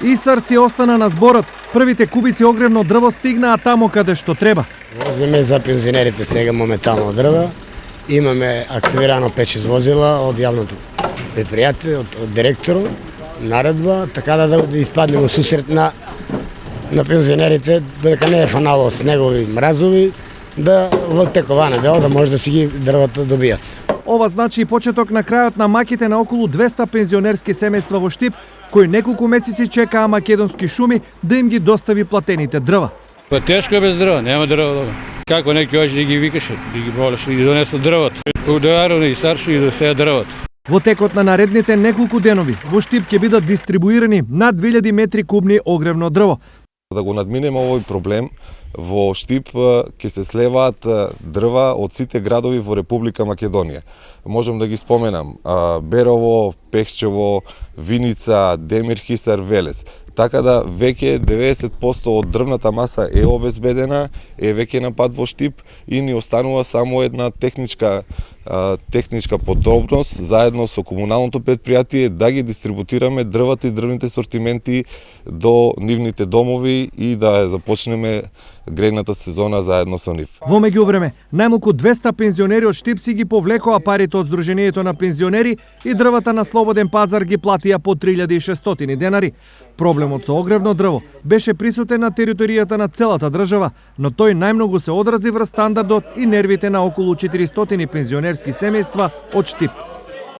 Исар си остана на зборот. Првите кубици огревно дрво стигнаа тамо каде што треба. Возиме за пензионерите сега моментално дрва. Имаме активирано 5-6 возила од јавното предпријатие, од директорот, наредба, така да испаднеме у сусрет на пензионерите, додека не е фанало снегови, мразови, да во текова недела да може да си ги дрвата добијат. Ова значи и почеток на крајот на маките на околу 200 пензионерски семејства во Штип, кои неколку месеци чекаа Македонски шуми да им ги достави платените дрва. Па тешко е без дрва, нема дрва. Како неки още да ги викаше, да ги болеше и донесла дрвата. Ударо и старши и до сега дрвата. Во текот на наредните неколку денови во Штип ќе бидат дистрибуирани над 2000 метри кубни огревно дрво. Да го надминеме овој проблем, во Штип ќе се слеваат дрва од сите градови во Република Македонија. Можам да ги споменам Берово, Пехчево, Виница, Демирхисар, Велес. Така да веќе 90% од дрвната маса е обезбедена, е веќе на пат во Штип и ни останува само една техничка подробност заедно со комуналното предпријатие да ги дистрибутираме дрвата и дрвните сортименти до нивните домови и да започнеме грејната сезона заедно со нив. Во меѓувреме, најмалку 200 пензионери од Штип си ги повлекоа парите од Сдруженијето на пензионери и дрвата на слободен пазар ги платија по 3600 денари. Проблемот со огревно дрво беше присутен на територијата на целата држава, но тој најмногу се одрази врз стандардот и нервите на околу 400 пензионерски семејства од Штип.